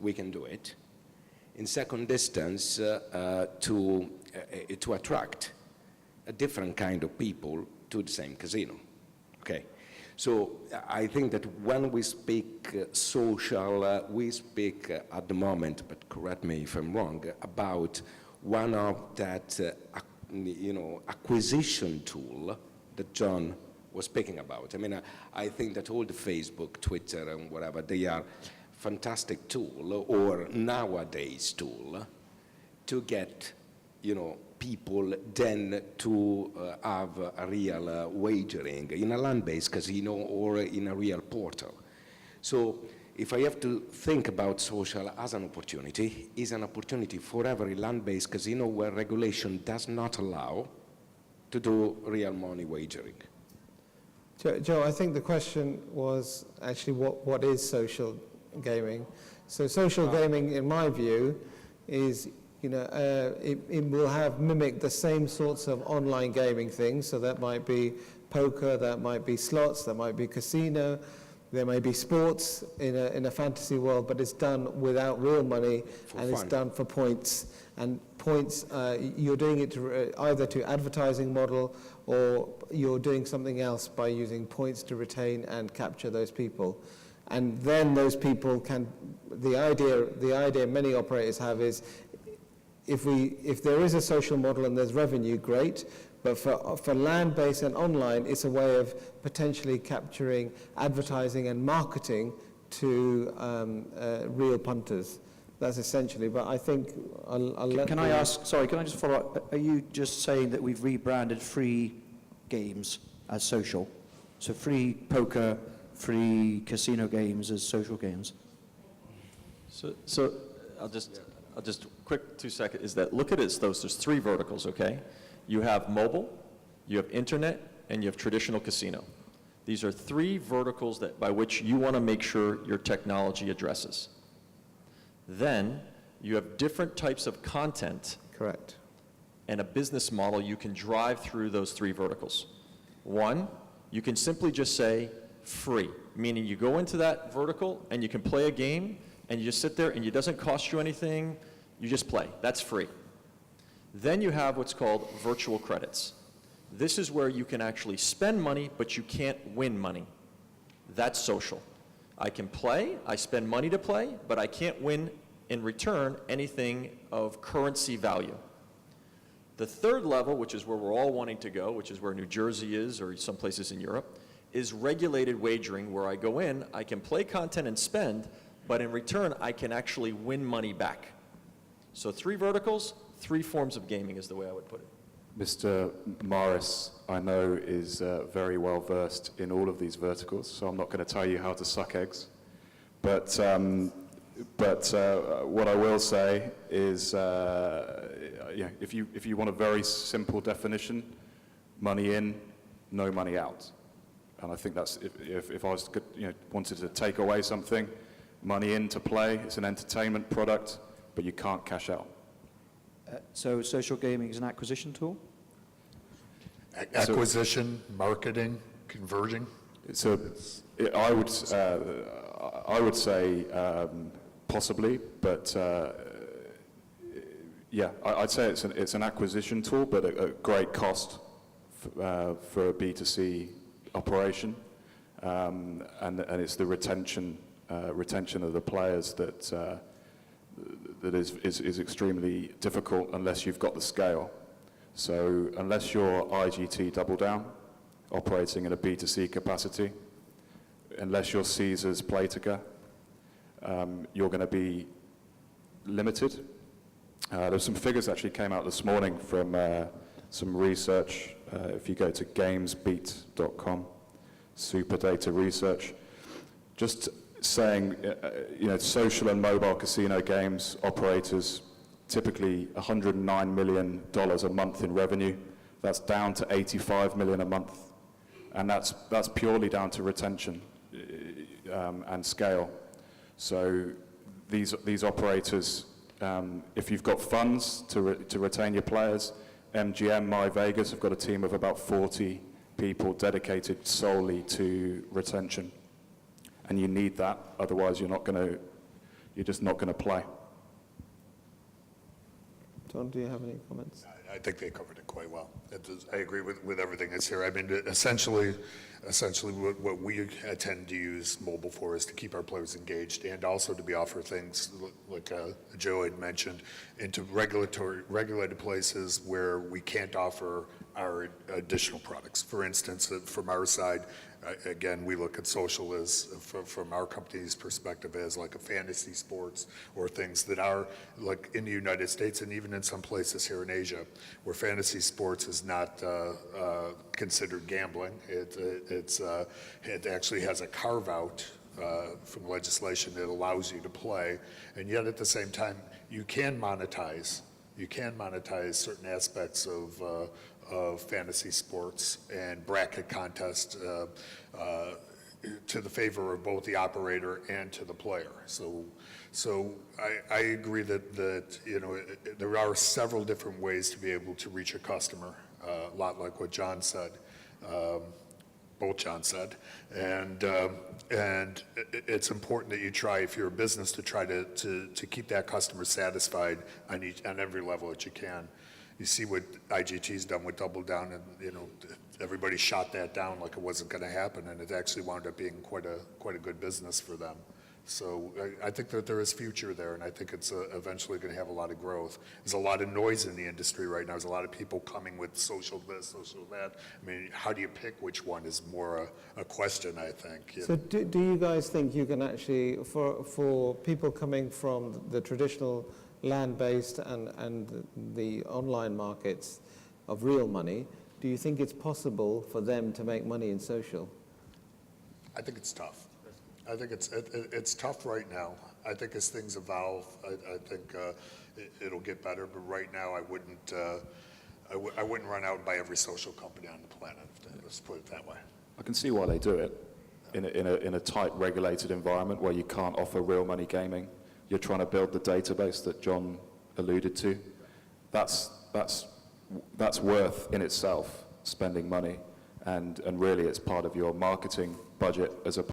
we can do it. In second instance, to attract a different kind of people to the same casino, okay? So I think that when we speak social, we speak at the moment, but correct me if I'm wrong, about one of that, acquisition tool that John was speaking about. I mean, I think that all the Facebook, Twitter, and whatever, they are fantastic tool, or nowadays tool, to get, people then to have a real wagering in a land-based casino or in a real portal. So if I have to think about social as an opportunity, it's an opportunity for every land-based casino where regulation does not allow to do real money wagering. Joe, I think the question was actually what is social gaming? So social gaming, in my view, is it will have mimic the same sorts of online gaming things. So that might be poker, that might be slots, that might be casino, there may be sports in a fantasy world, but it's done without real money and it's done for points. And points, you're doing it either to advertising model or you're doing something else by using points to retain and capture those people. And then those people can, the idea many operators have is, if there is a social model and there's revenue, great, but for land-based and online, it's a way of potentially capturing advertising and marketing to real punters. That's essentially, but I think I'll let... Can I ask, sorry, can I just follow up? Are you just saying that we've rebranded free games as social? So free poker, free casino games as social games? So I'll just quick 2 seconds, is that look at it as though there's three verticals, okay? You have mobile, you have internet, and you have traditional casino. These are three verticals by which you want to make sure your technology addresses. Then you have different types of content. Correct. And a business model you can drive through those three verticals. One, you can simply just say free, meaning you go into that vertical and you can play a game and you just sit there and it doesn't cost you anything, you just play. That's free. Then you have what's called virtual credits. This is where you can actually spend money, but you can't win money. That's social. I can play, I spend money to play, but I can't win in return anything of currency value. The third level, which is where we're all wanting to go, which is where New Jersey is or some places in Europe, is regulated wagering, where I go in, I can play content and spend, but in return I can actually win money back. So three verticals, three forms of gaming is the way I would put it. Mr. Morris, I know, is very well versed in all of these verticals, so I'm not going to tell you how to suck eggs. But what I will say is, if you want a very simple definition, money in, no money out. And I think that's, if I was wanted to take away something, money in to play, it's an entertainment product, but you can't cash out. So social gaming is an acquisition tool? Acquisition, marketing, converting? I would say possibly, but yeah, I'd say it's an acquisition tool, but at a great cost for a B2C operation, and it's the retention of the players that is extremely difficult unless you've got the scale. So unless you're IGT Double Down, operating in a B2C capacity, unless you're Caesars Playtika, you're going to be limited. There's some figures actually came out this morning from some research. If you go to gamesbeat.com, super data research, just saying, social and mobile casino games operators, typically $109 million a month in revenue. That's down to $85 million a month. And that's purely down to retention and scale. So these operators, if you've got funds to retain your players, MGM, My Vegas have got a team of about 40 people dedicated solely to retention. And you need that, otherwise you're not going you're just not going to play. John, do you have any comments? I think they covered it quite well. I agree with everything that's here. I mean, essentially what we tend to use mobile for is to keep our players engaged and also to be offer things like Joe had mentioned into regulated places where we can't offer our additional products. For instance, from our side, again, we look at social as, from our company's perspective, as like a fantasy sports or things that are like in the United States and even in some places here in Asia, where fantasy sports is not considered gambling. It actually has a carve out from legislation that allows you to play, and yet at the same time, you can monetize certain aspects of fantasy sports and bracket contest to the favor of both the operator and to the player. So I agree that you know, there are several different ways to be able to reach a customer, a lot like what John said, both John said, and it's important that you try, if you're a business, to try to keep that customer satisfied on every level that you can. You see what IGT's done with Double Down, and you know, everybody shot that down like it wasn't going to happen, and it actually wound up being quite a good business for them. So I think that there is future there, and I think it's eventually going to have a lot of growth. There's a lot of noise in the industry right now. There's a lot of people coming with social this, social that. I mean, how do you pick which one is more a question, I think. So do you guys think you can actually, for people coming from the traditional land-based and the online markets of real money, do you think it's possible for them to make money in social? I think it's tough. I think it's tough right now. I think as things evolve, I think it'll get better. But right now, I wouldn't run out and buy every social company on the planet. Let's put it that way. I can see why they do it in a tight, regulated environment where you can't offer real money gaming. You're trying to build the database that John alluded to. That's worth in itself spending money, and really it's part of your marketing budget as a